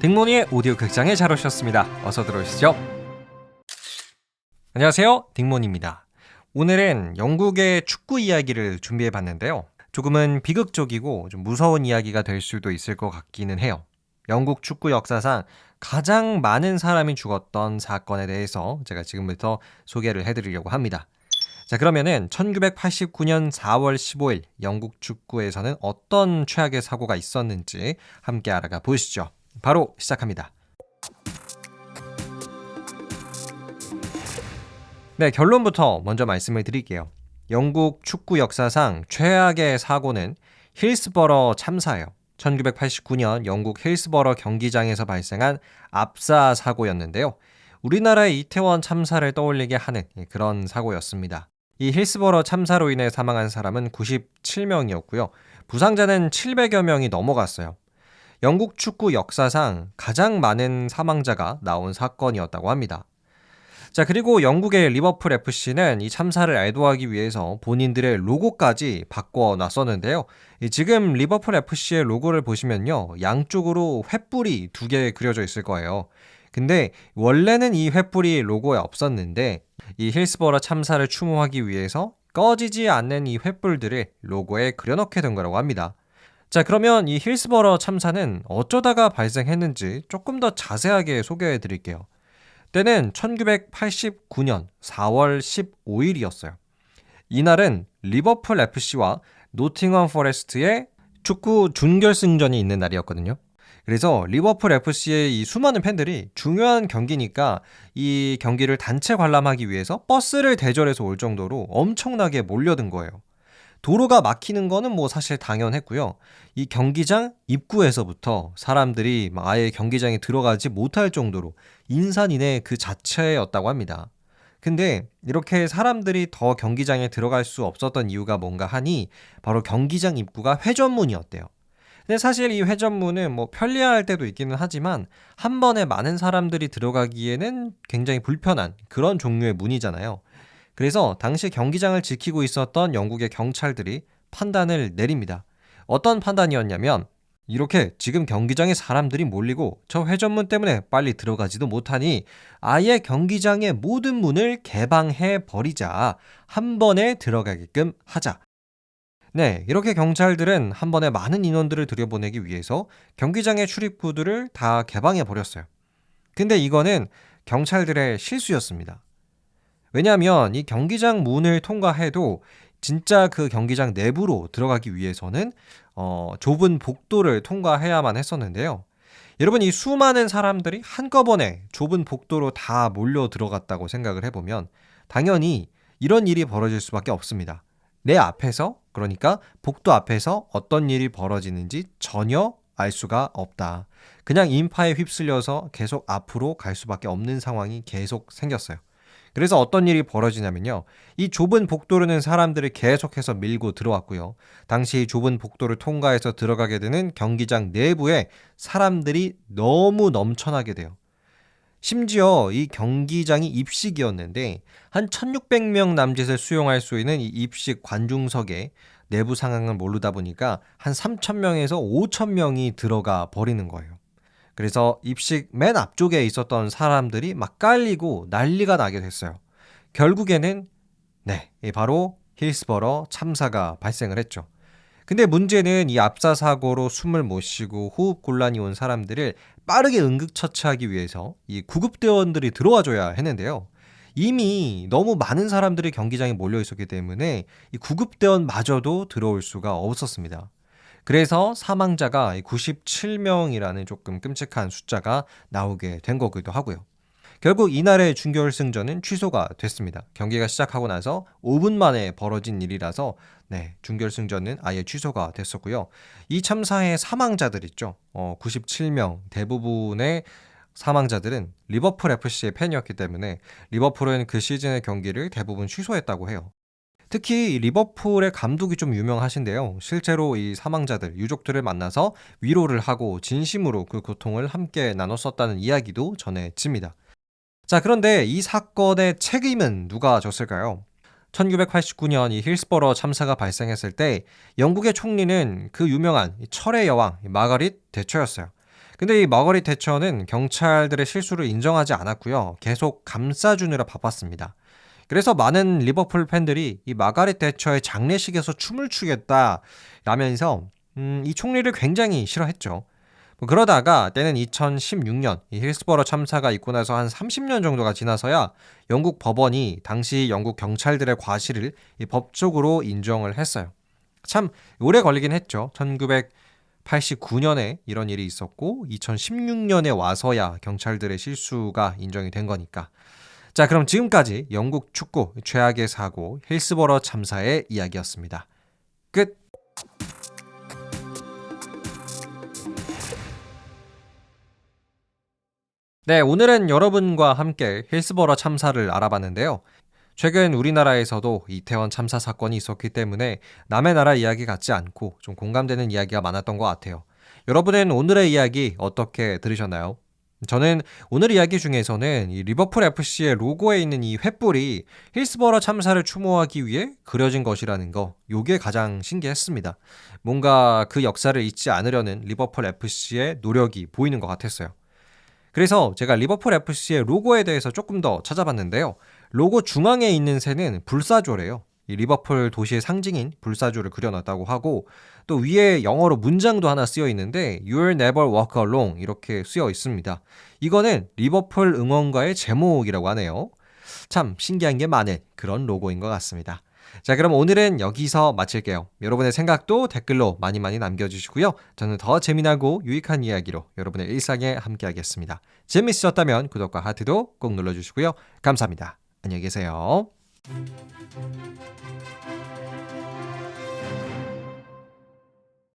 딩모니의 오디오 극장에 잘 오셨습니다. 어서 들어오시죠. 안녕하세요, 딩모니입니다. 오늘은 영국의 축구 이야기를 준비해봤는데요. 조금은 비극적이고 좀 무서운 이야기가 될 수도 있을 것 같기는 해요. 영국 축구 역사상 가장 많은 사람이 죽었던 사건에 대해서 제가 지금부터 소개를 해드리려고 합니다. 자, 그러면은 1989년 4월 15일 영국 축구에서는 어떤 최악의 사고가 있었는지 함께 알아가 보시죠. 바로 시작합니다. 네, 결론부터 먼저 말씀을 드릴게요. 영국 축구 역사상 최악의 사고는 힐스버러 참사예요. 1989년 영국 힐스버러 경기장에서 발생한 압사 사고였는데요. 우리나라의 이태원 참사를 떠올리게 하는 그런 사고였습니다. 이 힐스버러 참사로 인해 사망한 사람은 97명이었고요. 부상자는 700여 명이 넘어갔어요. 영국 축구 역사상 가장 많은 사망자가 나온 사건이었다고 합니다. 자, 그리고 영국의 리버풀 FC는 이 참사를 애도하기 위해서 본인들의 로고까지 바꿔놨었는데요. 지금 리버풀 FC의 로고를 보시면요, 양쪽으로 횃불이 2개 그려져 있을 거예요. 근데 원래는 이 횃불이 로고에 없었는데 이 힐스버러 참사를 추모하기 위해서 꺼지지 않는 이 횃불들을 로고에 그려넣게 된 거라고 합니다. 자, 그러면 이 힐스버러 참사는 어쩌다가 발생했는지 조금 더 자세하게 소개해 드릴게요. 때는 1989년 4월 15일이었어요. 이날은 리버풀 FC와 노팅엄 포레스트의 축구 준결승전이 있는 날이었거든요. 그래서 리버풀 FC의 이 수많은 팬들이 중요한 경기니까 이 경기를 단체 관람하기 위해서 버스를 대절해서 올 정도로 엄청나게 몰려든 거예요. 도로가 막히는 거는 뭐 사실 당연했고요. 이 경기장 입구에서부터 사람들이 아예 경기장에 들어가지 못할 정도로 인산인해 그 자체였다고 합니다. 근데 이렇게 사람들이 더 경기장에 들어갈 수 없었던 이유가 뭔가 하니 바로 경기장 입구가 회전문이었대요. 근데 사실 이 회전문은 뭐 편리할 때도 있기는 하지만 한 번에 많은 사람들이 들어가기에는 굉장히 불편한 그런 종류의 문이잖아요. 그래서 당시 경기장을 지키고 있었던 영국의 경찰들이 판단을 내립니다. 어떤 판단이었냐면 이렇게 지금 경기장에 사람들이 몰리고 저 회전문 때문에 빨리 들어가지도 못하니 아예 경기장의 모든 문을 개방해 버리자. 한 번에 들어가게끔 하자. 네, 이렇게 경찰들은 한 번에 많은 인원들을 들여보내기 위해서 경기장의 출입구들을 다 개방해 버렸어요. 근데 이거는 경찰들의 실수였습니다. 왜냐하면 이 경기장 문을 통과해도 진짜 그 경기장 내부로 들어가기 위해서는 좁은 복도를 통과해야만 했었는데요. 여러분, 이 수많은 사람들이 한꺼번에 좁은 복도로 다 몰려 들어갔다고 생각을 해보면 당연히 이런 일이 벌어질 수밖에 없습니다. 내 앞에서, 그러니까 복도 앞에서 어떤 일이 벌어지는지 전혀 알 수가 없다. 그냥 인파에 휩쓸려서 계속 앞으로 갈 수밖에 없는 상황이 계속 생겼어요. 그래서 어떤 일이 벌어지냐면요. 이 좁은 복도로는 사람들을 계속해서 밀고 들어왔고요. 당시 좁은 복도를 통과해서 들어가게 되는 경기장 내부에 사람들이 너무 넘쳐나게 돼요. 심지어 이 경기장이 입식이었는데 한 1600명 남짓을 수용할 수 있는 이 입식 관중석에 내부 상황을 모르다 보니까 한 3000명에서 5000명이 들어가 버리는 거예요. 그래서 입식 맨 앞쪽에 있었던 사람들이 막 깔리고 난리가 나게 됐어요. 결국에는 바로 힐스버러 참사가 발생을 했죠. 근데 문제는 이 압사 사고로 숨을 못 쉬고 호흡 곤란이 온 사람들을 빠르게 응급처치하기 위해서 이 구급대원들이 들어와 줘야 했는데요. 이미 너무 많은 사람들이 경기장에 몰려 있었기 때문에 이 구급대원마저도 들어올 수가 없었습니다. 그래서 사망자가 97명이라는 조금 끔찍한 숫자가 나오게 된 거기도 하고요. 결국 이날의 준결승전은 취소가 됐습니다. 경기가 시작하고 나서 5분 만에 벌어진 일이라서 준결승전은 아예 취소가 됐었고요. 이 참사의 사망자들 있죠. 97명 대부분의 사망자들은 리버풀 FC의 팬이었기 때문에 리버풀은 그 시즌의 경기를 대부분 취소했다고 해요. 특히 리버풀의 감독이 좀 유명하신데요. 실제로 이 사망자들, 유족들을 만나서 위로를 하고 진심으로 그 고통을 함께 나눴었다는 이야기도 전해집니다. 자, 그런데 이 사건의 책임은 누가 졌을까요? 1989년 이 힐스버러 참사가 발생했을 때 영국의 총리는 그 유명한 철의 여왕 마가릿 대처였어요. 근데 이 마거릿 대처는 경찰들의 실수를 인정하지 않았고요. 계속 감싸주느라 바빴습니다. 그래서 많은 리버풀 팬들이 이 마가렛 대처의 장례식에서 춤을 추겠다 라면서 이 총리를 굉장히 싫어했죠. 뭐 그러다가 때는 2016년 이 힐스버러 참사가 있고 나서 한 30년 정도가 지나서야 영국 법원이 당시 영국 경찰들의 과실을 이 법적으로 인정을 했어요. 참 오래 걸리긴 했죠. 1989년에 이런 일이 있었고 2016년에 와서야 경찰들의 실수가 인정이 된 거니까. 자, 그럼 지금까지 영국 축구 최악의 사고 힐스버러 참사의 이야기였습니다. 끝. 네, 오늘은 여러분과 함께 힐스버러 참사를 알아봤는데요. 최근 우리나라에서도 이태원 참사 사건이 있었기 때문에 남의 나라 이야기 같지 않고 좀 공감되는 이야기가 많았던 것 같아요. 여러분은 오늘의 이야기 어떻게 들으셨나요? 저는 오늘 이야기 중에서는 이 리버풀 FC의 로고에 있는 이 횃불이 힐스버러 참사를 추모하기 위해 그려진 것이라는 거, 요게 가장 신기했습니다. 뭔가 그 역사를 잊지 않으려는 리버풀 FC의 노력이 보이는 것 같았어요. 그래서 제가 리버풀 FC의 로고에 대해서 조금 더 찾아봤는데요. 로고 중앙에 있는 새는 불사조래요. 이 리버풀 도시의 상징인 불사조를 그려놨다고 하고 또 위에 영어로 문장도 하나 쓰여 있는데 You'll never walk alone 이렇게 쓰여 있습니다. 이거는 리버풀 응원가의 제목이라고 하네요. 참 신기한 게 많은 그런 로고인 것 같습니다. 자, 그럼 오늘은 여기서 마칠게요. 여러분의 생각도 댓글로 많이 남겨주시고요. 저는 더 재미나고 유익한 이야기로 여러분의 일상에 함께하겠습니다. 재밌으셨다면 구독과 하트도 꼭 눌러주시고요. 감사합니다. 안녕히 계세요.